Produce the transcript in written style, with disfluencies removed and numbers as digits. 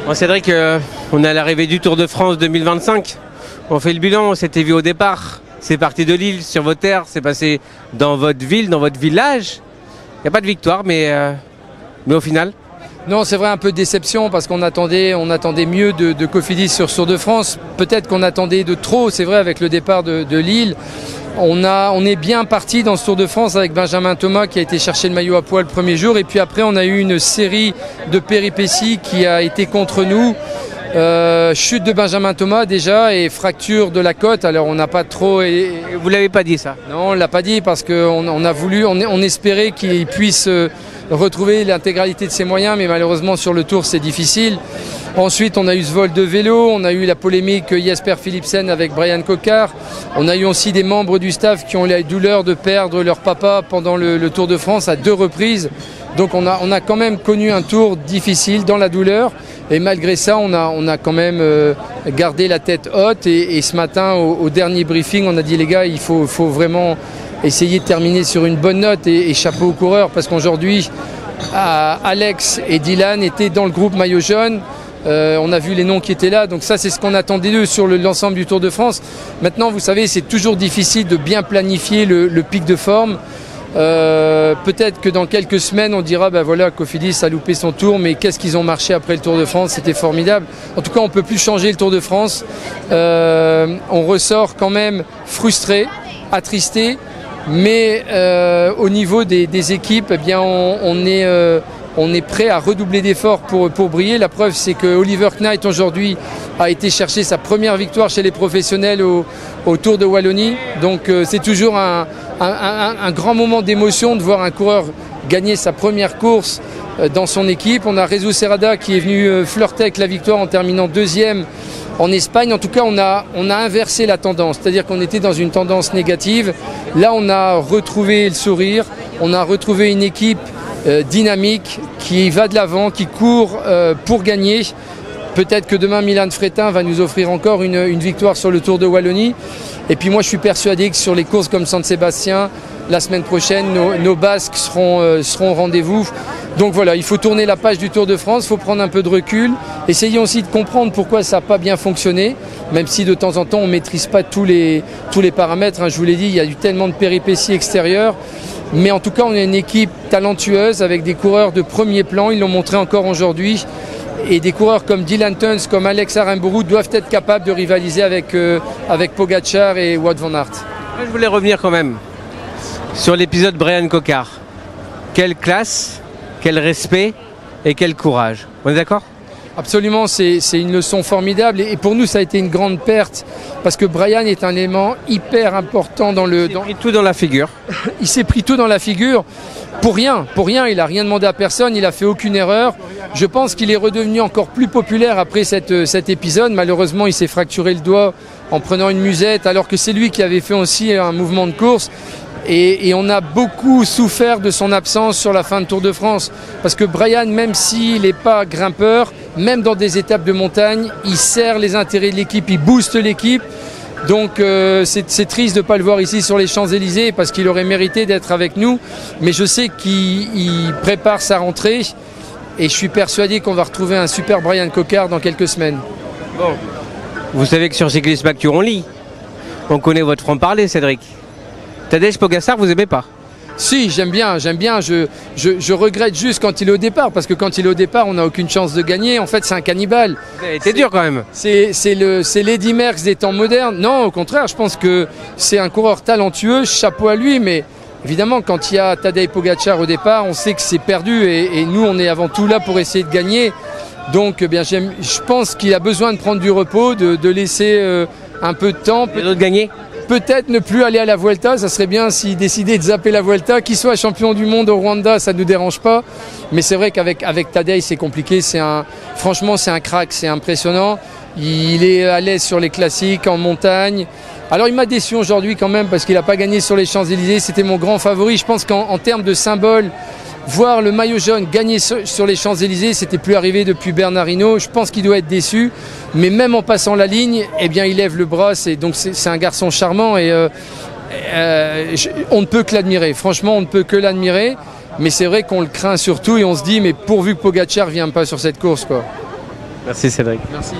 Bon, Cédric, on est à l'arrivée du Tour de France 2025. On fait le bilan, on s'était vu au départ. C'est parti de Lille, sur vos terres, c'est passé dans votre ville, dans votre village. Il n'y a pas de victoire, mais au final... Non, c'est vrai, un peu de déception parce qu'on attendait mieux de Cofidis sur Tour de France. Peut-être qu'on attendait de trop, c'est vrai, avec le départ de Lille. On est bien parti dans ce Tour de France avec Benjamin Thomas qui a été chercher le maillot à poids le premier jour. Et puis après, on a eu une série de péripéties qui a été contre nous. Chute de Benjamin Thomas déjà et fracture de la côte. Alors on n'a pas trop... Vous l'avez pas dit ça? Non, on ne l'a pas dit parce qu'on espérait qu'il puisse retrouver l'intégralité de ses moyens, mais malheureusement sur le Tour c'est difficile. Ensuite on a eu ce vol de vélo, on a eu la polémique Jesper Philipsen avec Brian Cocard. On a eu aussi des membres du staff qui ont eu la douleur de perdre leur papa pendant le Tour de France à 2 reprises. Donc on a quand même connu un tour difficile dans la douleur et malgré ça on a quand même gardé la tête haute et ce matin au dernier briefing on a dit les gars il faut vraiment essayer de terminer sur une bonne note et chapeau aux coureurs parce qu'aujourd'hui Alex et Dylan étaient dans le groupe maillot jaune. On a vu les noms qui étaient là, donc ça c'est ce qu'on attendait d'eux sur l'ensemble du Tour de France. Maintenant vous savez c'est toujours difficile de bien planifier le pic de forme. Peut-être que dans quelques semaines on dira ben voilà Cofidis a loupé son tour mais qu'est-ce qu'ils ont marché après le Tour de France, c'était formidable. En tout cas on ne peut plus changer le Tour de France. On ressort quand même frustré, attristé, mais au niveau des équipes eh bien on est prêt à redoubler d'efforts pour briller. La preuve, c'est que Oliver Knight aujourd'hui a été chercher sa première victoire chez les professionnels au Tour de Wallonie. Donc c'est toujours un grand moment d'émotion de voir un coureur gagner sa première course dans son équipe. On a Jesus Serrada qui est venu flirter avec la victoire en terminant 2e en Espagne. En tout cas, on a inversé la tendance, c'est-à-dire qu'on était dans une tendance négative. Là, on a retrouvé le sourire, on a retrouvé une équipe dynamique, qui va de l'avant, qui court pour gagner. Peut-être que demain Milan Fretin va nous offrir encore une victoire sur le Tour de Wallonie. Et puis moi je suis persuadé que sur les courses comme San Sébastien, la semaine prochaine, nos Basques seront au rendez-vous. Donc voilà, il faut tourner la page du Tour de France, il faut prendre un peu de recul. Essayons aussi de comprendre pourquoi ça n'a pas bien fonctionné, même si de temps en temps on ne maîtrise pas tous les paramètres. Hein, je vous l'ai dit, il y a eu tellement de péripéties extérieures. Mais en tout cas, on a une équipe talentueuse avec des coureurs de premier plan. Ils l'ont montré encore aujourd'hui. Et des coureurs comme Dylan Teuns, comme Alex Aramburu doivent être capables de rivaliser avec Pogacar et Wout van Aert. Je voulais revenir quand même sur l'épisode Brian Cocard. Quelle classe, quel respect et quel courage. On est d'accord ? Absolument, c'est une leçon formidable et pour nous ça a été une grande perte parce que Brian est un élément hyper important dans le... Il s'est pris tout dans la figure. Il s'est pris tout dans la figure pour rien, il n'a rien demandé à personne, il n'a fait aucune erreur. Je pense qu'il est redevenu encore plus populaire après cet épisode. Malheureusement, il s'est fracturé le doigt en prenant une musette alors que c'est lui qui avait fait aussi un mouvement de course. Et on a beaucoup souffert de son absence sur la fin de Tour de France. Parce que Brian, même s'il n'est pas grimpeur, même dans des étapes de montagne, il sert les intérêts de l'équipe, il booste l'équipe. Donc c'est triste de ne pas le voir ici sur les Champs-Élysées parce qu'il aurait mérité d'être avec nous. Mais je sais qu'il prépare sa rentrée et je suis persuadé qu'on va retrouver un super Brian Cocard dans quelques semaines. Bon. Vous savez que sur Cyclisme Actu, on lit. On connaît votre franc-parler, Cédric. Tadej Pogacar, vous n'aimez pas? Si, j'aime bien. Je regrette juste quand il est au départ, parce que quand il est au départ, on n'a aucune chance de gagner. En fait, c'est un cannibale. C'est dur quand même. C'est l'Eddy Merckx des temps modernes. Non, au contraire, je pense que c'est un coureur talentueux, chapeau à lui, mais évidemment, quand il y a Tadej Pogacar au départ, on sait que c'est perdu, et nous, on est avant tout là pour essayer de gagner. Donc, eh bien, je pense qu'il a besoin de prendre du repos, de laisser un peu de temps. De gagner. Peut-être ne plus aller à la Vuelta, ça serait bien s'il décidait de zapper la Vuelta. Qu'il soit champion du monde au Rwanda, ça ne nous dérange pas. Mais c'est vrai qu'avec Tadej, c'est compliqué. Franchement, c'est un crack, c'est impressionnant. Il est à l'aise sur les classiques, en montagne. Alors il m'a déçu aujourd'hui quand même parce qu'il n'a pas gagné sur les Champs-Élysées. C'était mon grand favori. Je pense qu'en termes de symbole, voir le maillot jaune gagner sur les Champs-Élysées, c'était plus arrivé depuis Bernard Hinault. Je pense qu'il doit être déçu. Mais même en passant la ligne, eh bien, il lève le bras. Donc c'est un garçon charmant et on ne peut que l'admirer. Franchement, on ne peut que l'admirer. Mais c'est vrai qu'on le craint surtout et on se dit, mais pourvu que Pogacar ne vienne pas sur cette course, quoi. Merci Cédric. Merci.